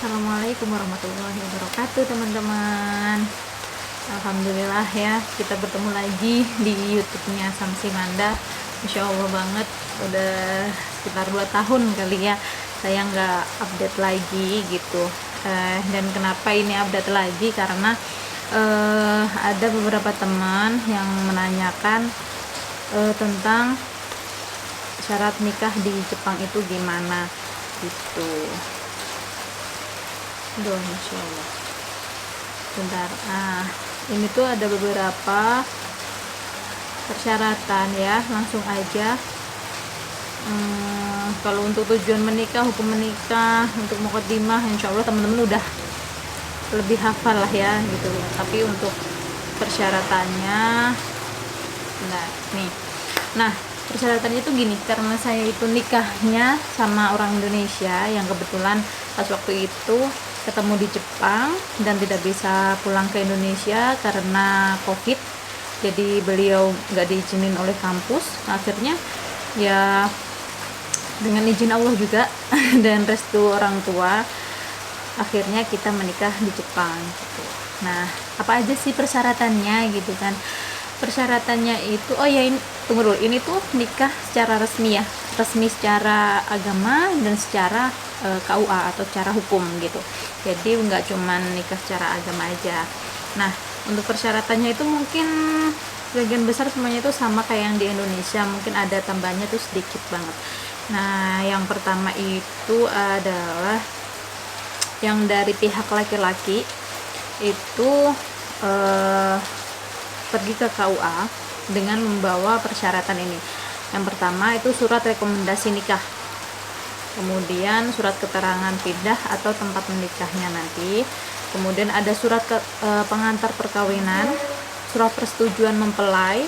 Assalamualaikum warahmatullahi wabarakatuh, teman-teman. Alhamdulillah ya, kita bertemu lagi di YouTube-nya Samsi Manda. Masya Allah banget, udah sekitar 2 tahun kali ya saya nggak update lagi gitu. Dan kenapa ini update lagi, karena ada beberapa teman yang menanyakan tentang syarat nikah di Jepang itu gimana gitu. Aduh, Masya Allah. Bentar. Ini tuh ada beberapa persyaratan ya, langsung aja. Kalau untuk tujuan menikah, hukum menikah, untuk mukadimah, insya Allah teman-teman udah lebih hafal lah ya gitu. Tapi untuk persyaratannya, nah persyaratannya itu gini, karena saya itu nikahnya sama orang Indonesia yang kebetulan pas waktu itu ketemu di Jepang dan tidak bisa pulang ke Indonesia karena COVID. Jadi beliau nggak diizinin oleh kampus. Akhirnya ya dengan izin Allah juga dan restu orang tua, akhirnya kita menikah di Jepang gitu. Nah, apa aja sih persyaratannya gitu kan? Persyaratannya itu, oh ya, ini tunggu dulu, ini tuh nikah secara resmi ya, resmi secara agama dan secara KUA atau secara hukum gitu. Jadi nggak cuman nikah secara agama aja. Nah, untuk persyaratannya itu mungkin sebagian besar semuanya itu sama kayak yang di Indonesia, mungkin ada tambahannya tuh sedikit banget. Nah, yang pertama itu adalah yang dari pihak laki-laki itu pergi ke KUA dengan membawa persyaratan ini. Yang pertama itu surat rekomendasi nikah, kemudian surat keterangan pindah atau tempat menikahnya nanti, kemudian ada surat pengantar perkawinan, surat persetujuan mempelai,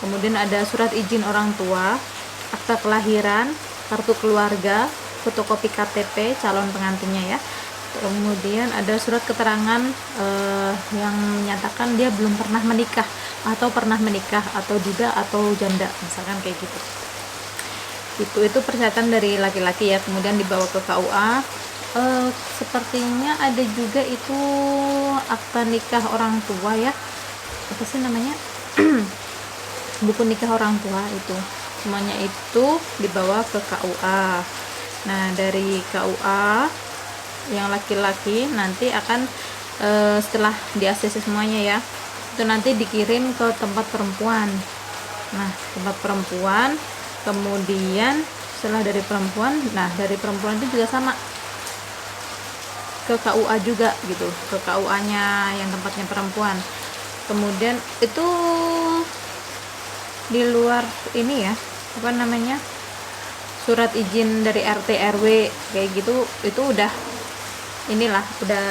kemudian ada surat izin orang tua, akta kelahiran, kartu keluarga, fotokopi KTP calon pengantinnya ya. Kemudian ada surat keterangan yang menyatakan dia belum pernah menikah atau pernah menikah atau duda atau janda, misalkan kayak gitu. Itu persyaratan dari laki-laki ya. Kemudian dibawa ke KUA. Sepertinya ada juga itu akta nikah orang tua ya. Apa sih namanya? Buku nikah orang tua itu. Semuanya itu dibawa ke KUA. Nah, dari KUA yang laki-laki nanti akan setelah di ACC semuanya ya, itu nanti dikirim ke tempat perempuan. Nah, tempat perempuan, kemudian setelah dari perempuan, nah dari perempuan itu juga sama ke KUA juga gitu, ke KUA nya yang tempatnya perempuan. Kemudian itu di luar ini ya, apa namanya, surat izin dari RT RW kayak gitu, itu udah inilah, udah,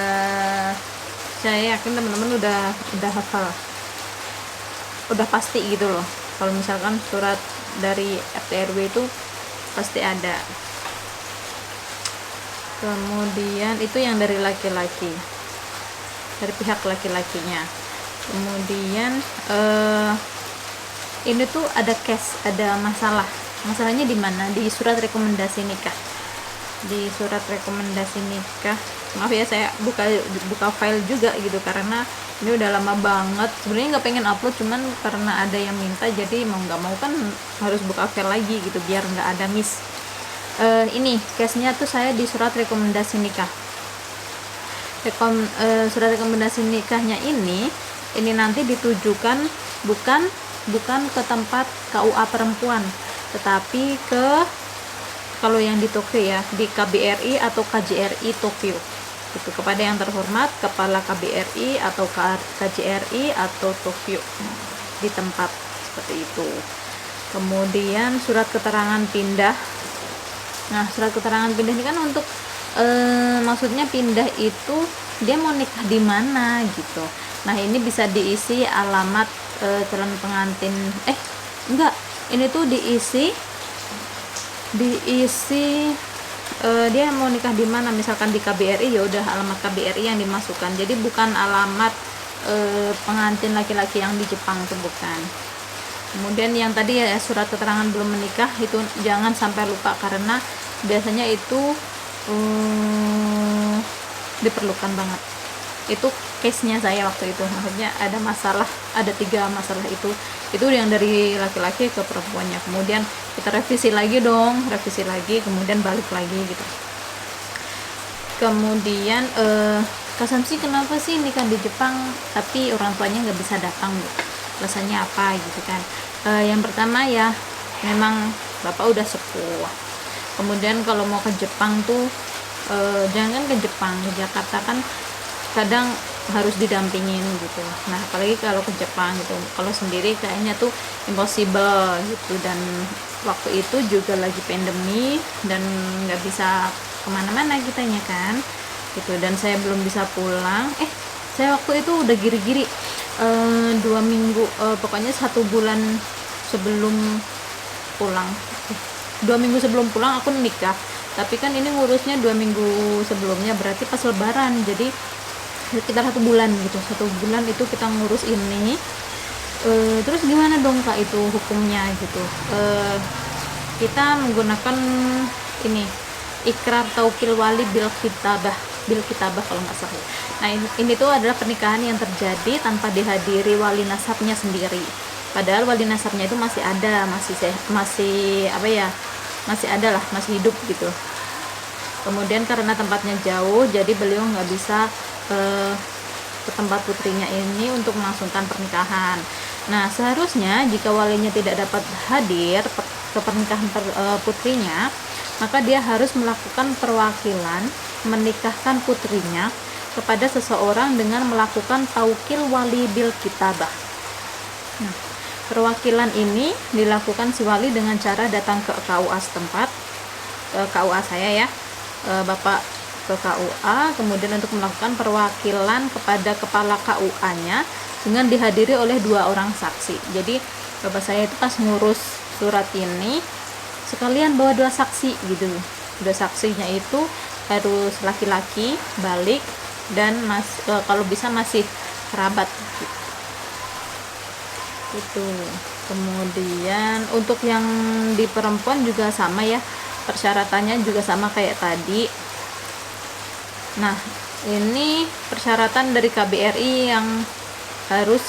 saya yakin teman-teman udah hafal, udah pasti gitu loh. Kalau misalkan surat dari RT RW itu pasti ada. Kemudian itu yang dari laki-laki, dari pihak laki-lakinya. Kemudian ini tuh ada case, ada masalahnya di mana? Di surat rekomendasi nikah. Di surat rekomendasi nikah, maaf ya saya buka file juga gitu karena ini udah lama banget. Sebenarnya nggak pengen upload, cuman karena ada yang minta, jadi mau nggak mau kan harus buka file lagi gitu biar nggak ada miss. Ini case-nya tuh saya di surat rekomendasi nikah. Surat rekomendasi nikahnya ini nanti ditujukan bukan ke tempat KUA perempuan, tetapi ke, kalau yang di Tokyo ya, di KBRI atau KJRI Tokyo itu, kepada yang terhormat kepala KBRI atau KJRI atau Tokyo di tempat seperti itu. Kemudian surat keterangan pindah. Nah, surat keterangan pindah ini kan untuk maksudnya pindah itu dia mau nikah di mana gitu. Nah, ini bisa diisi alamat calon pengantin, ini tuh diisi dia mau nikah di mana, misalkan di KBRI ya udah alamat KBRI yang dimasukkan, jadi bukan alamat pengantin laki-laki yang di Jepang, itu bukan. Kemudian yang tadi ya, surat keterangan belum menikah itu jangan sampai lupa, karena biasanya itu diperlukan banget. Itu case-nya saya waktu itu, maksudnya ada masalah, ada 3 masalah itu yang dari laki-laki ke perempuannya. Kemudian kita revisi lagi, kemudian balik lagi gitu. Kemudian Kak Samsi, kenapa sih nikah di Jepang tapi orang tuanya nggak bisa datang, alasannya apa gitu kan? Yang pertama ya, memang bapak udah sepuh. Kemudian kalau mau ke Jepang tuh jangan ke Jepang, ke Jakarta kan kadang harus didampingin gitu. Nah apalagi kalau ke Jepang gitu, kalau sendiri kayaknya tuh impossible gitu. Dan waktu itu juga lagi pandemi dan nggak bisa kemana-mana kitanya kan gitu. Dan saya belum bisa pulang. Saya waktu itu udah giri-giri 2 minggu, pokoknya 1 bulan sebelum pulang, 2 minggu sebelum pulang aku nikah. Tapi kan ini ngurusnya 2 minggu sebelumnya, berarti pas lebaran, jadi sekitar 1 bulan gitu. 1 bulan itu kita ngurus ini. Terus gimana dong Kak itu hukumnya gitu? Kita menggunakan ini, ikrar taukil wali bil kitabah kalau nggak salah. Nah ini tuh adalah pernikahan yang terjadi tanpa dihadiri wali nasabnya sendiri. Padahal wali nasabnya itu masih ada, masih apa ya, masih ada lah, masih hidup gitu. Kemudian karena tempatnya jauh, jadi beliau nggak bisa ke tempat putrinya ini untuk melangsungkan pernikahan. Nah seharusnya jika walinya tidak dapat hadir ke pernikahan putrinya, maka dia harus melakukan perwakilan menikahkan putrinya kepada seseorang dengan melakukan taukil wali bil kitabah. Nah, perwakilan ini dilakukan si wali dengan cara datang ke KUA setempat, KUA saya ya, Bapak ke KUA, kemudian untuk melakukan perwakilan kepada kepala KUA-nya dengan dihadiri oleh 2 orang saksi. Jadi bapak saya itu pas ngurus surat ini sekalian bawa 2 saksi gitu. 2 saksinya itu harus laki-laki, balik, dan kalau bisa masih kerabat gitu. Itu. Kemudian untuk yang di perempuan juga sama ya, persyaratannya juga sama kayak tadi. Nah ini persyaratan dari KBRI yang harus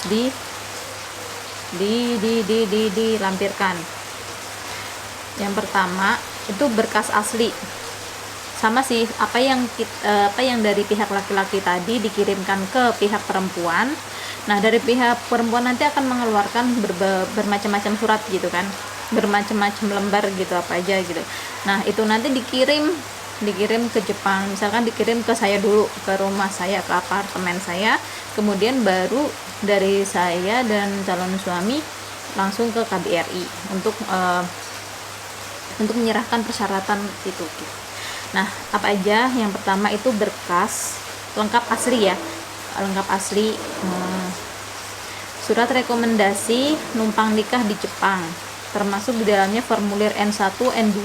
dilampirkan. Yang pertama itu berkas asli, sama sih apa yang dari pihak laki-laki tadi dikirimkan ke pihak perempuan. Nah dari pihak perempuan nanti akan mengeluarkan bermacam-macam surat gitu kan, bermacam-macam lembar gitu, apa aja gitu. Nah itu nanti dikirim ke Jepang, misalkan dikirim ke saya dulu, ke rumah saya, ke apartemen saya, kemudian baru dari saya dan calon suami langsung ke KBRI untuk menyerahkan persyaratan itu. Nah apa aja? Yang pertama itu berkas lengkap asli ya, lengkap asli, surat rekomendasi numpang nikah di Jepang, termasuk di dalamnya formulir N1, N2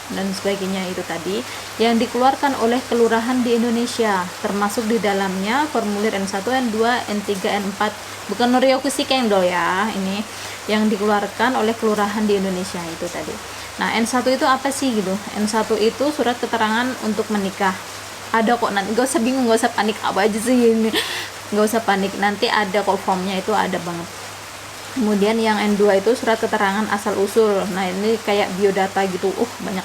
dan sebagainya itu tadi yang dikeluarkan oleh kelurahan di Indonesia, termasuk di dalamnya formulir N1, N2, N3, N4, bukan Norioku Kendo ya, ini yang dikeluarkan oleh kelurahan di Indonesia itu tadi. Nah N1 itu apa sih gitu? N1 itu surat keterangan untuk menikah. Ada kok, nanti gak usah bingung, gak usah panik, apa aja sih ini, gak usah panik, nanti ada kok formnya, itu ada banget. Kemudian yang N2 itu surat keterangan asal usul. Nah ini kayak biodata gitu, banyak.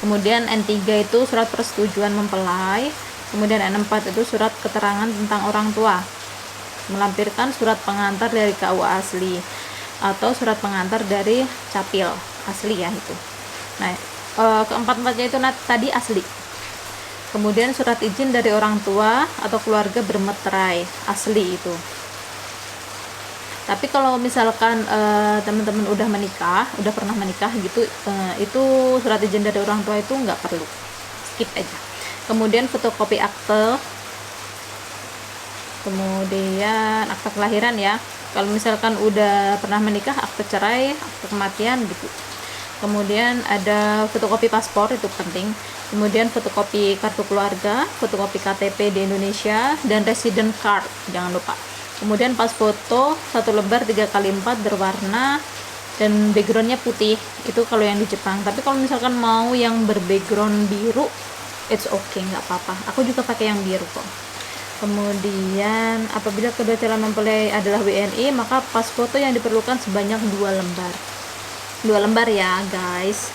Kemudian N3 itu surat persetujuan mempelai. Kemudian N4 itu surat keterangan tentang orang tua, melampirkan surat pengantar dari KUA asli atau surat pengantar dari capil asli ya itu. Nah keempat-empatnya itu tadi asli. Kemudian surat izin dari orang tua atau keluarga bermeterai asli itu. Tapi kalau misalkan teman-teman udah pernah menikah gitu, itu surat izin dari orang tua itu nggak perlu, skip aja. Kemudian fotokopi akte, kemudian akte kelahiran ya. Kalau misalkan udah pernah menikah, akte cerai, akte kematian gitu. Kemudian ada fotokopi paspor, itu penting. Kemudian fotokopi kartu keluarga, fotokopi KTP di Indonesia, dan resident card jangan lupa. Kemudian pas foto 1 lembar 3x4 berwarna dan backgroundnya putih, itu kalau yang di Jepang. Tapi kalau misalkan mau yang berbackground biru, it's okay, nggak apa-apa. Aku juga pakai yang biru kok. Kemudian apabila kedua calon mempelai adalah WNI, maka pas foto yang diperlukan sebanyak 2 lembar ya guys.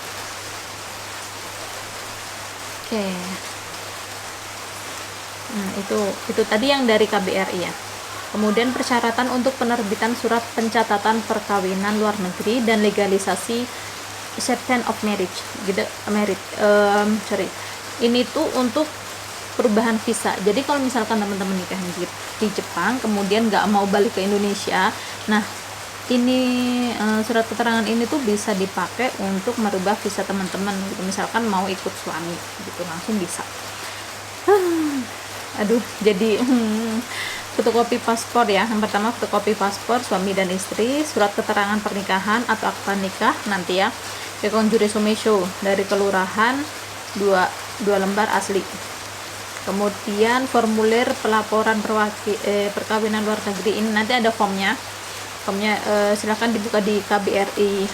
Oke. Nah, itu tadi yang dari KBRI ya. Kemudian persyaratan untuk penerbitan surat pencatatan perkawinan luar negeri dan legalisasi certificate of marriage gitu, ini tuh untuk perubahan visa. Jadi kalau misalkan teman-teman nikah di Jepang kemudian nggak mau balik ke Indonesia, nah ini surat keterangan ini tuh bisa dipakai untuk merubah visa teman-teman gitu. Misalkan mau ikut suami gitu langsung bisa. Aduh, jadi fotokopi paspor ya. Yang pertama fotokopi paspor suami dan istri, surat keterangan pernikahan atau akta nikah nanti ya. Kekonjuri sumesho dari kelurahan 2 lembar asli. Kemudian formulir pelaporan perkawinan luar negeri ini nanti ada formnya. Silahkan dibuka di KBRI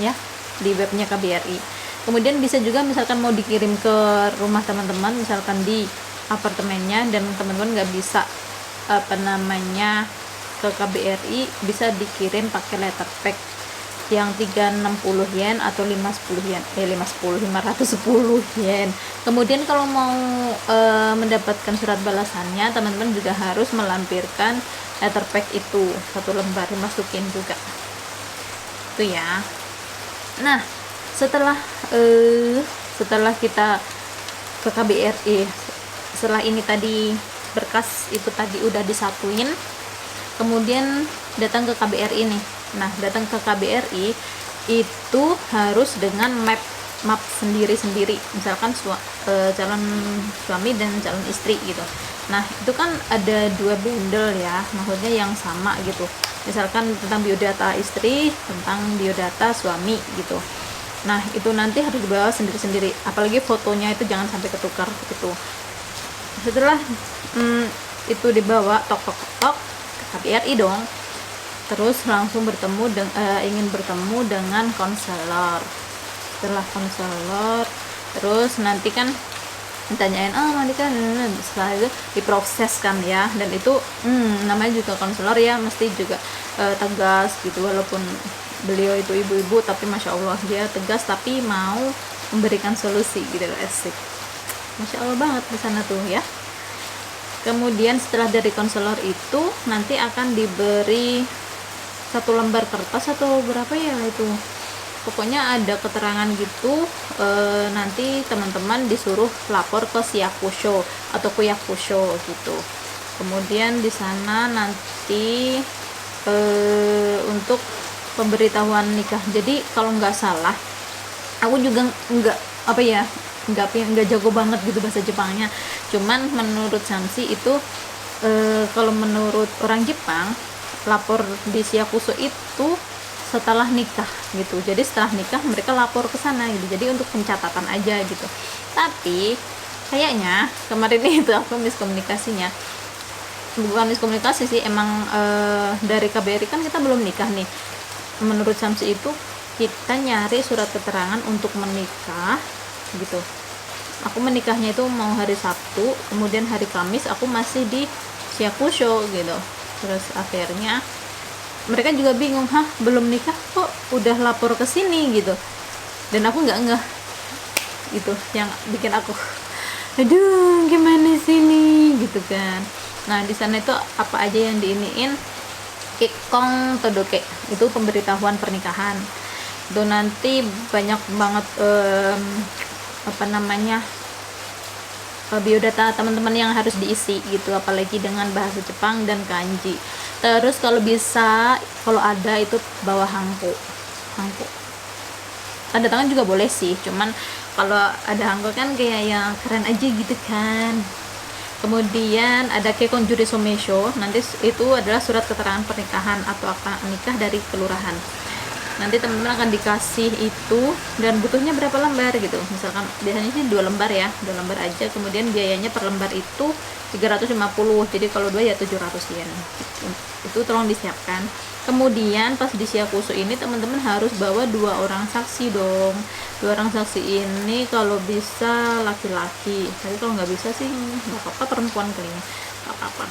ya, di webnya KBRI. Kemudian bisa juga misalkan mau dikirim ke rumah teman-teman, misalkan di apartemennya dan teman-teman nggak bisa ke KBRI, bisa dikirim pakai letter pack yang 360 yen atau 510 yen 510 yen. Kemudian kalau mau mendapatkan surat balasannya, teman-teman juga harus melampirkan letter pack itu 1 lembar, dimasukin juga itu ya. Nah, setelah kita ke KBRI, setelah ini tadi berkas itu tadi udah disatuin, kemudian datang ke KBRI nih. Nah, datang ke KBRI itu harus dengan map sendiri-sendiri, misalkan calon suami dan calon istri gitu. Nah, itu kan ada 2 bundle ya, maksudnya yang sama gitu, misalkan tentang biodata istri, tentang biodata suami gitu. Nah, itu nanti harus dibawa sendiri-sendiri, apalagi fotonya itu jangan sampai ketukar gitu. Setelah itu dibawa tok ke KBRI dong, terus langsung ingin bertemu dengan konselor. Setelah konselor, terus nanti kan ditanyain Mandika, setelah itu diproses kan ya. Dan itu namanya juga konselor ya, mesti juga tegas gitu, walaupun beliau itu ibu-ibu tapi masya Allah dia tegas tapi mau memberikan solusi gitu, asik, masya Allah banget di sana tuh ya. Kemudian setelah dari konselor itu nanti akan diberi 1 lembar kertas atau berapa ya itu, pokoknya ada keterangan gitu. Nanti teman-teman disuruh lapor ke Siakusho atau Kuyakusho gitu. Kemudian di sana nanti untuk pemberitahuan nikah. Jadi kalau nggak salah, aku juga nggak jago banget gitu bahasa Jepangnya, cuman menurut Sansi itu kalau menurut orang Jepang, lapor di Siakuso itu setelah nikah gitu. Jadi setelah nikah mereka lapor ke sana gitu, jadi untuk pencatatan aja gitu. Tapi kayaknya kemarin itu aku miskomunikasinya, bukan miskomunikasi sih, emang dari KBRI kan kita belum nikah nih. Menurut Samsi itu kita nyari surat keterangan untuk menikah gitu. Aku menikahnya itu mau hari Sabtu, kemudian hari Kamis aku masih di Siakusho gitu. Terus akhirnya mereka juga bingung, belum nikah kok udah lapor ke sini gitu. Dan aku nggak ngeh gitu, yang bikin aku aduh gimana sini gitu kan. Nah, di sana itu apa aja yang diiniin, Kikong Todoke itu pemberitahuan pernikahan. Itu nanti banyak banget biodata teman-teman yang harus diisi gitu, apalagi dengan bahasa Jepang dan kanji. Terus kalau ada itu bawa hangko. Tanda tangan juga boleh sih, cuman kalau ada hangko kan kayak yang keren aja gitu kan. Kemudian ada Kekonjuri Somesho, nanti itu adalah surat keterangan pernikahan atau akta nikah dari kelurahan. Nanti teman-teman akan dikasih itu, dan butuhnya berapa lembar gitu. Misalkan biasanya sih 2 lembar ya, 2 lembar aja. Kemudian biayanya per lembar itu 350, jadi kalau 2 ya 700 yen. Itu tolong disiapkan. Kemudian pas di Siakuso ini teman-teman harus bawa 2 orang saksi dong. 2 orang saksi ini kalau bisa laki-laki, tapi kalau nggak bisa sih nggak apa-apa perempuan kali ini. nggak apa-apa.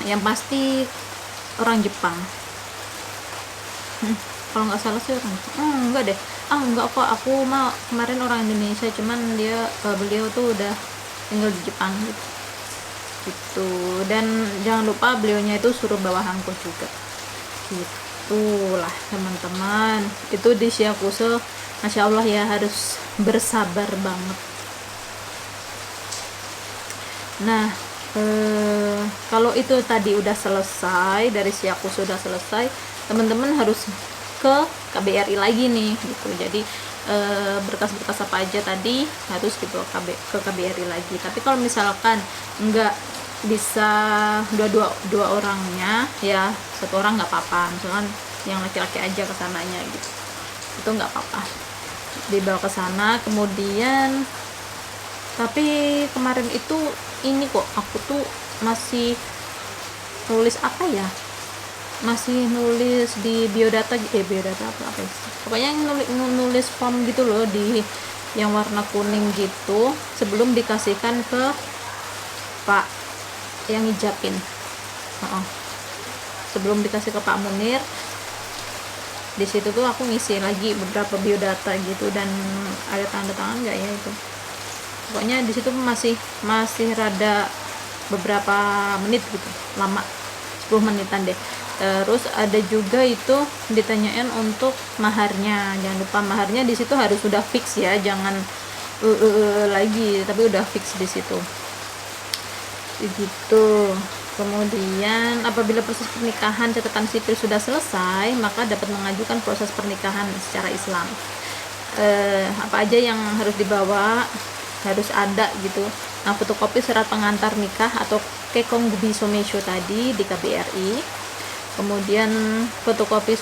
Yang pasti orang Jepang. Kalau nggak salah sih orang enggak deh, enggak kok, aku mah kemarin orang Indonesia, cuman beliau tuh udah tinggal di Jepang gitu. Dan jangan lupa beliaunya itu suruh bawa hangko juga gitulah teman-teman. Itu di Shiakuso, Masya Allah ya, harus bersabar banget. Nah, kalau itu tadi udah selesai, dari Shiakuso sudah selesai, teman-teman harus ke KBRI lagi nih gitu. Jadi berkas-berkas apa aja tadi harus dibawa ke KBRI lagi. Tapi kalau misalkan nggak bisa dua orangnya, ya satu orang nggak apa-apa, misalkan yang laki-laki aja ke sananya gitu, itu nggak apa-apa, dibawa ke sana. Kemudian tapi kemarin itu ini kok, aku tuh masih nulis apa ya, masih nulis di biodata apa ya, pokoknya nulis form gitu loh, di yang warna kuning gitu, sebelum dikasihkan ke Pak yang ngijapin. Sebelum dikasih ke Pak Munir, di situ tuh aku ngisi lagi beberapa biodata gitu, dan ada tanda tangan nggak ya itu, pokoknya di situ masih rada beberapa menit gitu, lama 10 menitan deh. Terus ada juga itu ditanyain untuk maharnya, jangan lupa maharnya di situ harus sudah fix ya, jangan lagi, tapi udah fix di situ gitu. Kemudian apabila proses pernikahan catatan sipil sudah selesai, maka dapat mengajukan proses pernikahan secara Islam. Apa aja yang harus dibawa, harus ada gitu. Nah, fotokopi surat pengantar nikah atau kekonggubi somesho tadi di KBRI. Kemudian fotokopi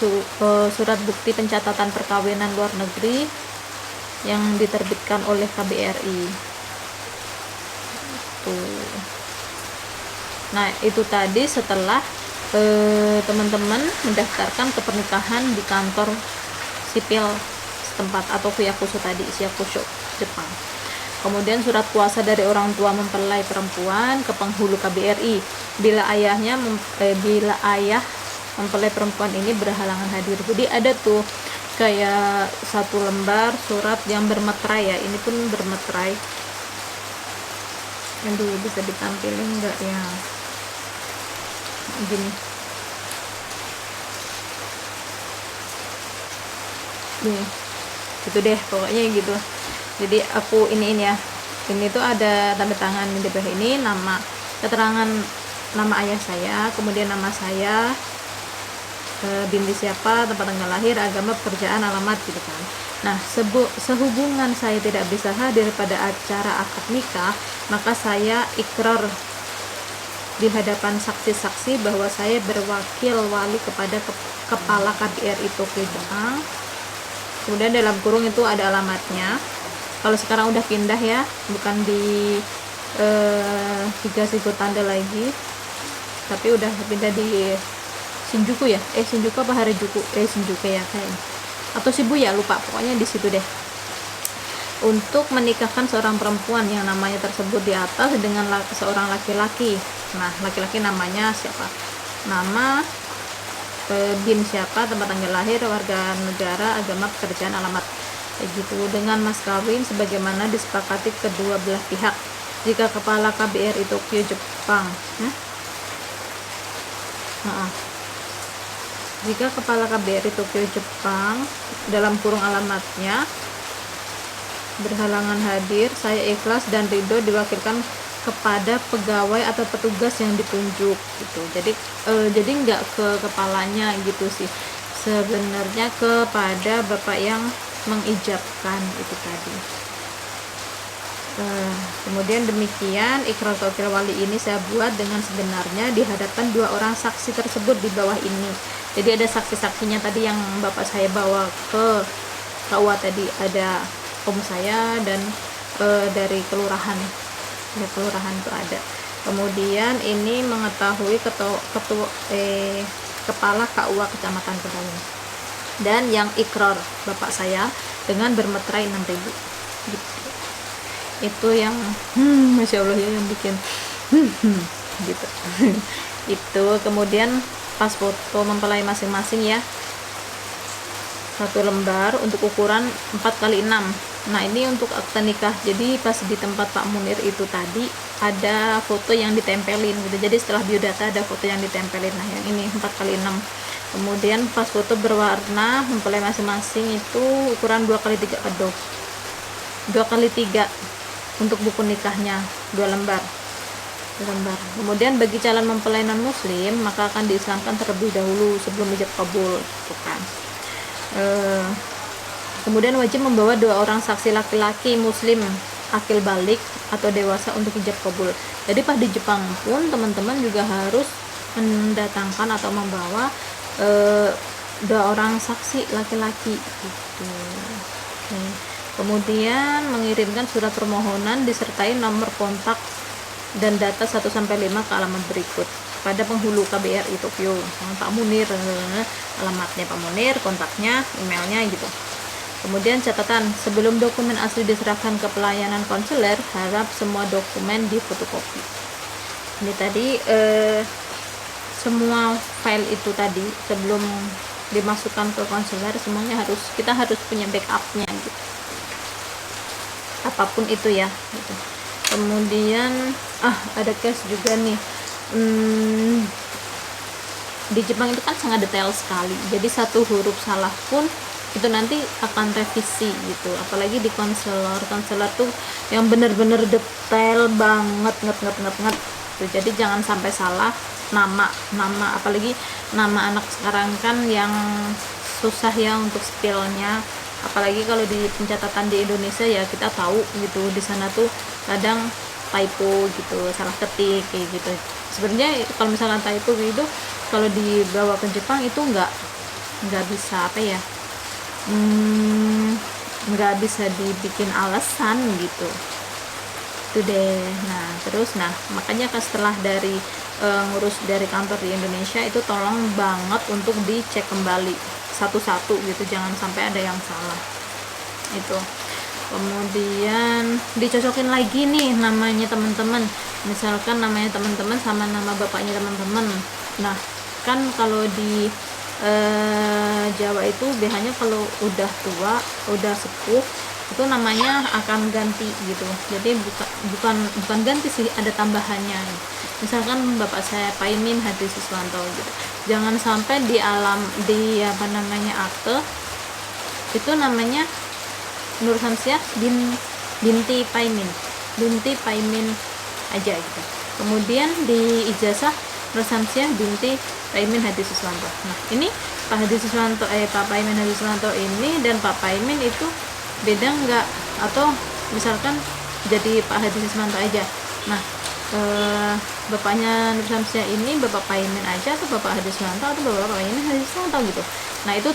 surat bukti pencatatan perkawinan luar negeri yang diterbitkan oleh KBRI. Tuh. Nah, itu tadi setelah teman-teman mendaftarkan ke pernikahan di kantor sipil setempat atau Shiakuso tadi, Shiakuso Jepang. Kemudian surat kuasa dari orang tua mempelai perempuan ke penghulu KBRI bila ayah mempelai perempuan ini berhalangan hadir. Jadi ada tuh kayak satu lembar surat yang bermeterai ya, ini pun bermeterai. Aduh, bisa ditampilin enggak ya, gini nih, gitu deh pokoknya gitu. Jadi aku ini ya, ini tuh ada tanda tangan di bawah ini, nama, keterangan nama ayah saya, kemudian nama saya, binti siapa, tempat tanggal lahir, agama, pekerjaan, alamat gitu kan. Nah, sehubungan saya tidak bisa hadir pada acara akad nikah, maka saya ikrar di hadapan saksi-saksi bahwa saya berwakil wali kepada kepala KBRI Tokyo Jepang. Kemudian dalam kurung itu ada alamatnya. Kalau sekarang udah pindah ya, bukan di Higashigo Tanda lagi, tapi udah pindah di Shinjuku ya, Shinjuku apa Harajuku, Shinjuku ya kayaknya, atau Shibuya, lupa, pokoknya di situ deh. Untuk menikahkan seorang perempuan yang namanya tersebut di atas dengan seorang laki-laki. Nah, laki-laki namanya siapa? Nama, bin siapa, tempat tanggal lahir, warga negara, agama, pekerjaan, alamat, kayak gitu, dengan mas kawin sebagaimana disepakati kedua belah pihak. Jika kepala KBRI Tokyo Jepang, jika kepala KBRI Tokyo Jepang dalam kurung alamatnya berhalangan hadir, saya ikhlas dan ridho diwakilkan kepada pegawai atau petugas yang ditunjuk gitu. Jadi nggak ke kepalanya gitu sih, sebenarnya kepada bapak yang mengijabkan itu tadi. Kemudian demikian ikrar tauqir wali ini saya buat dengan sebenarnya di hadapan dua orang saksi tersebut di bawah ini. Jadi ada saksi-saksinya tadi yang bapak saya bawa ke KUA tadi, ada om saya dan dari kelurahan itu ada. Kemudian ini mengetahui kepala KUA Kecamatan Kedaung, dan yang ikrar bapak saya dengan bermeterai 6.000 gitu. Itu yang Masya Allah ya, yang bikin gitu. Itu kemudian pas foto mempelai masing-masing ya, 1 lembar untuk ukuran 4x6. Nah ini untuk akte nikah. Jadi pas di tempat Pak Munir itu tadi ada foto yang ditempelin gitu, jadi setelah biodata ada foto yang ditempelin. Nah yang ini 4x6. Kemudian pas foto berwarna mempelai masing-masing itu ukuran 2x3, 2x3 untuk buku nikahnya, 2 lembar. Kemudian bagi calon mempelai non muslim maka akan diislamkan terlebih dahulu sebelum ijab kabul, gitu kan. Kemudian wajib membawa 2 orang saksi laki-laki muslim akil balik atau dewasa untuk ijab kabul. Jadi pas di Jepang pun teman-teman juga harus mendatangkan atau membawa 2 orang saksi laki-laki gitu. Kemudian mengirimkan surat permohonan disertai nomor kontak dan data 1-5 ke alamat berikut pada penghulu KBRI Tokyo, Pak Munir, alamatnya Pak Munir, kontaknya, emailnya gitu. Kemudian catatan, sebelum dokumen asli diserahkan ke pelayanan konsuler, harap semua dokumen difotokopi. Ini tadi semua file itu tadi sebelum dimasukkan ke konsuler semuanya kita harus punya backupnya gitu. Apapun itu ya gitu. Kemudian ada case juga nih, di Jepang itu kan sangat detail sekali, jadi 1 huruf salah pun itu nanti akan revisi gitu, apalagi di konselor tuh yang bener-bener detail banget nget gitu. Jadi jangan sampai salah nama, apalagi nama anak sekarang kan yang susah ya untuk spellnya, apalagi kalau di pencatatan di Indonesia ya kita tahu gitu, di sana tuh kadang typo gitu, salah ketik kayak gitu. Sebenarnya kalau misalkan typo gitu kalau dibawa ke Jepang itu nggak bisa nggak bisa dibikin alasan gitu. Itu deh. Nah terus makanya setelah dari ngurus dari kantor di Indonesia itu tolong banget untuk dicek kembali satu-satu gitu, jangan sampai ada yang salah itu. Kemudian dicocokin lagi nih namanya teman-teman, misalkan namanya teman-teman sama nama bapaknya teman-teman. Nah kan kalau di Jawa itu biasanya kalau udah tua, udah sepuh itu namanya akan ganti gitu. Jadi bukan ganti sih, ada tambahannya. Misalkan bapak saya Paimin Hadi Siswanto gitu, jangan sampai di akte itu namanya Nur Samsiah binti Paimin aja gitu. Kemudian di ijazah Nur Samsiah binti Paimin Hadi Siswanto. Nah ini Pak Paimin Hadi Siswanto ini dan Pak Paimin itu beda nggak, atau misalkan jadi Pak Hadi Siswanto aja. Nah bapaknya Nur Samsiah ini Bapak Paimin aja atau Bapak Hadi Siswanto atau Bapak Paimin Hadi Siswanto gitu. Nah itu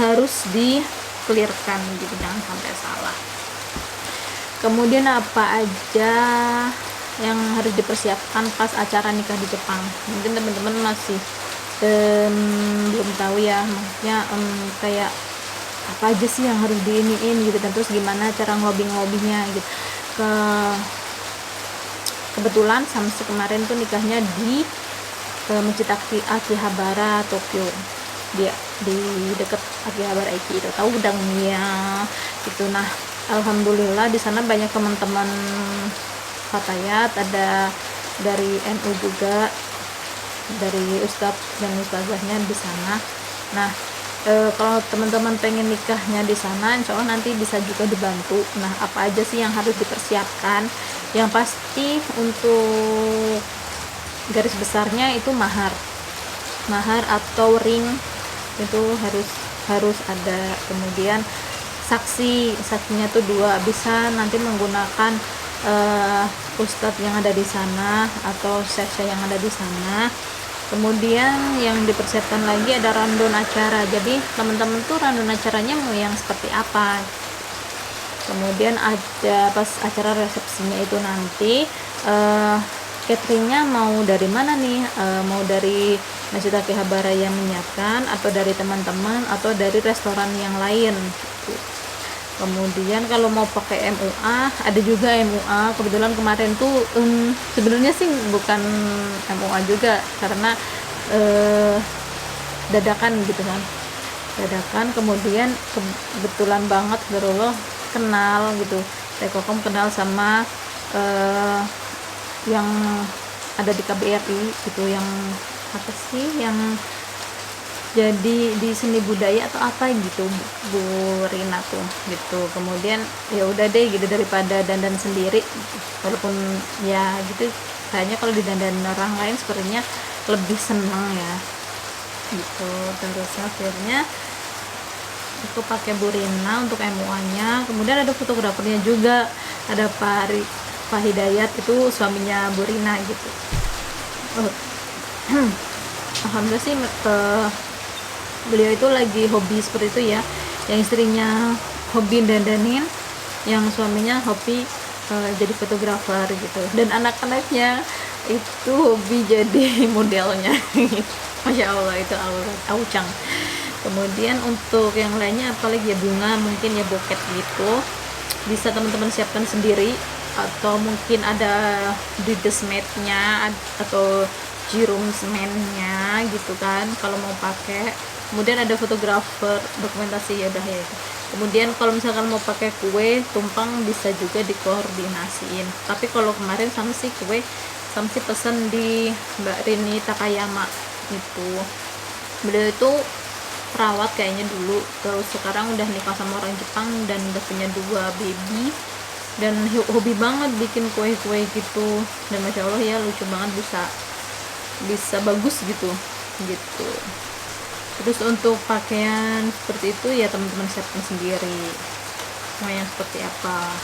harus di clearkan gitu, jangan sampai salah. Kemudian apa aja yang harus dipersiapkan pas acara nikah di Jepang? Mungkin teman-teman masih belum tahu ya, maksudnya kayak apa aja sih yang harus diiniin gitu, dan terus gimana cara ngelobi-ngelobinya gitu. Kebetulan Samsi kemarin tuh nikahnya di Masjid Akihabara Tokyo, dia di dekat Akihabara Iki itu, tahu gudangnya gitu. Nah alhamdulillah di sana banyak teman-teman fatayat, ada dari NU juga, dari ustadz dan ustazahnya di sana. Nah kalau teman-teman pengen nikahnya di sana, insya Allah nanti bisa juga dibantu. Nah apa aja sih yang harus dipersiapkan? Yang pasti untuk garis besarnya itu mahar atau ring itu harus ada. Kemudian saksinya tuh 2, bisa nanti menggunakan ustadz yang ada di sana atau syekh yang ada di sana. Kemudian yang dipersiapkan lagi ada rundown acara, jadi teman-teman tuh rundown acaranya mau yang seperti apa. Kemudian ada pas acara resepsinya itu nanti cateringnya mau dari mana nih, mau dari Masjid Akihabara yang menyiapkan, atau dari teman-teman, atau dari restoran yang lain gitu. Kemudian kalau mau pakai MUA, ada juga MUA. Kebetulan kemarin tuh sebenarnya sih bukan MUA juga, karena dadakan gitu kan, dadakan. Kemudian kebetulan banget Darullah kenal gitu, Tekokom kenal sama yang ada di KBRI gitu, yang apa sih, yang jadi di seni budaya atau apa gitu, Bu Rina tuh gitu. Kemudian ya udah deh gitu, daripada dandan sendiri, walaupun ya gitu kayaknya kalau didandan orang lain sepertinya lebih seneng ya gitu. Terus akhirnya aku pakai Bu Rina untuk MUA nya. Kemudian ada fotografernya juga, ada Pak Hidayat, itu suaminya Bu Rina gitu. Alhamdulillah sih beliau itu lagi hobi seperti itu ya, yang istrinya hobi dandanin, yang suaminya hobi jadi fotografer gitu, dan anak-anaknya itu hobi jadi modelnya. Masya Allah, itu aucang. Kemudian untuk yang lainnya apalagi ya, bunga mungkin ya, bouquet gitu, bisa teman-teman siapkan sendiri, atau mungkin ada bridesmaid-nya atau groomsman-nya gitu kan kalau mau pakai. Kemudian ada fotografer dokumentasi, ya udah ya. Kemudian kalau misalkan mau pakai kue tumpang bisa juga dikoordinasiin. Tapi kalau kemarin Samsi pesan di Mbak Rini Takayama itu, beliau itu perawat kayaknya dulu, terus sekarang udah nikah sama orang Jepang dan udah punya 2 baby, dan hobi banget bikin kue-kue gitu. Dan Masya Allah ya, lucu banget, bisa bagus gitu. Terus untuk pakaian seperti itu ya teman-teman siapkan sendiri mau yang seperti apa.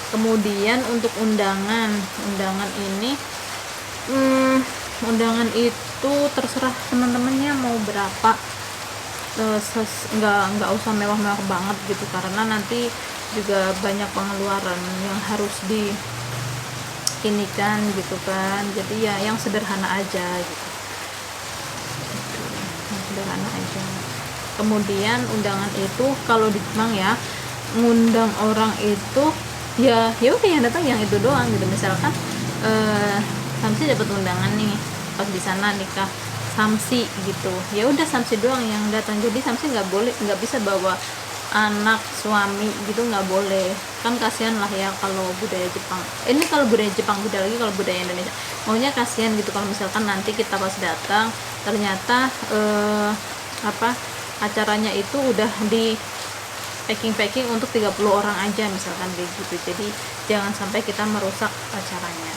Kemudian untuk undangan ini undangan itu terserah teman-temannya mau berapa, nggak usah mewah-mewah banget gitu, karena nanti juga banyak pengeluaran yang harus ini kan gitu kan. Jadi ya yang sederhana aja gitu, sederhana aja. Kemudian undangan itu kalau di Jepang ya, ngundang orang itu ya udah yang datang yang itu doang gitu. Misalkan Samsi dapat undangan nih pas di sana nikah Samsi gitu, ya udah Samsi doang yang datang. Jadi Samsi nggak bisa bawa anak suami gitu, nggak boleh kan, kasihan lah ya kalau budaya Jepang ini. Kalau budaya Jepang beda lagi kalau budaya Indonesia, maunya kasihan gitu kalau misalkan nanti kita pas datang ternyata acaranya itu udah di packing untuk 30 orang aja misalkan kayak gitu. Jadi jangan sampai kita merusak acaranya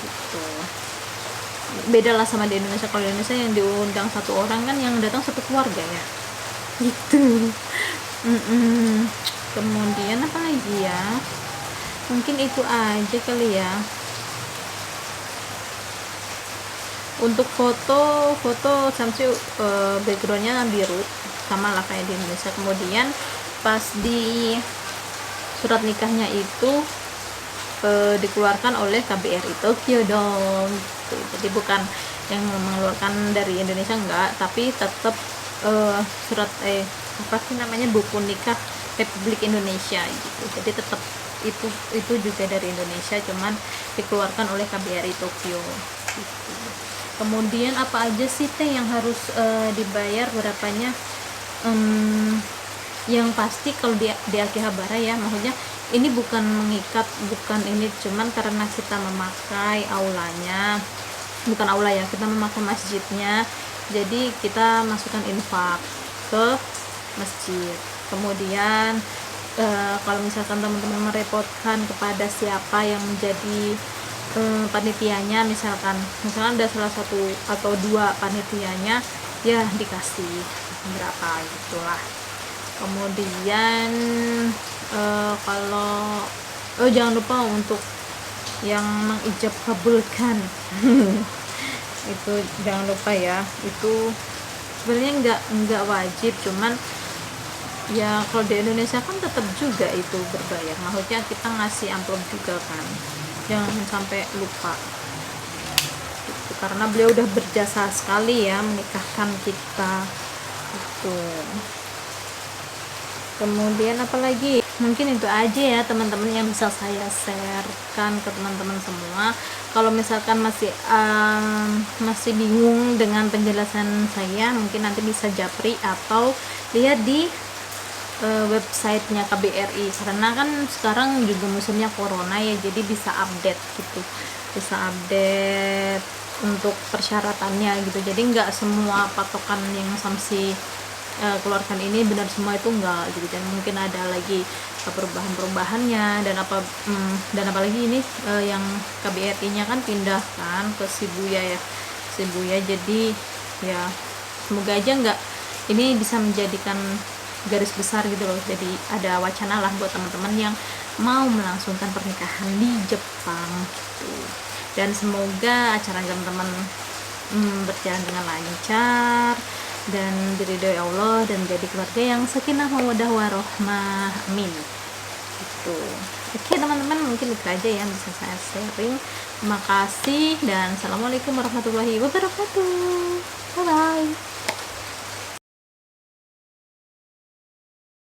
gitu. Beda lah sama di Indonesia. Kalau di Indonesia yang diundang 1 orang kan yang datang 1 keluarga ya gitu. Kemudian apa lagi ya, mungkin itu aja kali ya. Untuk foto Samsung backgroundnya biru sama lah kayak di Indonesia. Kemudian pas di surat nikahnya itu dikeluarkan oleh KBRI Tokyo dong gitu. Jadi bukan yang mengeluarkan dari Indonesia, enggak, tapi tetap surat apa sih namanya, buku nikah Republik Indonesia gitu. Jadi tetap itu juga dari Indonesia, cuman dikeluarkan oleh KBRI Tokyo gitu. Kemudian apa aja sih teh yang harus dibayar, berapanya? Yang pasti kalau di Akihabara ya, maksudnya ini bukan mengikat, bukan ini, cuman karena kita memakai aulanya, bukan aula ya, kita memakai masjidnya, jadi kita masukkan infak ke masjid. Kemudian kalau misalkan teman-teman merepotkan kepada siapa yang menjadi panitianya, misalkan ada salah 1 atau 2 panitianya, ya dikasih berapa gitulah. Kemudian kalau jangan lupa untuk yang mengijab kabulkan itu jangan lupa ya. Itu sebenarnya nggak wajib, cuman ya kalau di Indonesia kan tetap juga itu berbayar, maksudnya kita ngasih amplop juga kan, jangan sampai lupa gitu, karena beliau udah berjasa sekali ya menikahkan kita itu. Kemudian apalagi mungkin itu aja ya teman-teman yang bisa saya sharekan ke teman-teman semua. Kalau misalkan masih bingung dengan penjelasan saya, mungkin nanti bisa japri atau lihat di websitenya KBRI, karena kan sekarang juga musimnya corona ya, jadi bisa update gitu, bisa update untuk persyaratannya gitu. Jadi nggak semua patokan yang Samsi keluarkan ini benar semua itu enggak gitu, dan mungkin ada lagi perubahan-perubahannya dan apalagi ini yang KBRI-nya kan pindah kan ke Shibuya, jadi ya semoga aja enggak ini bisa menjadikan garis besar gitu loh, jadi ada wacana lah buat teman-teman yang mau melangsungkan pernikahan di Jepang gitu. Dan semoga acara teman-teman berjalan dengan lancar dan diridhoi Allah dan menjadi keluarga yang sakinah mawaddah warohmah, amin gitu. Oke teman-teman, mungkin itu aja yang bisa saya sharing. Terima kasih dan assalamualaikum warahmatullahi wabarakatuh. Bye bye.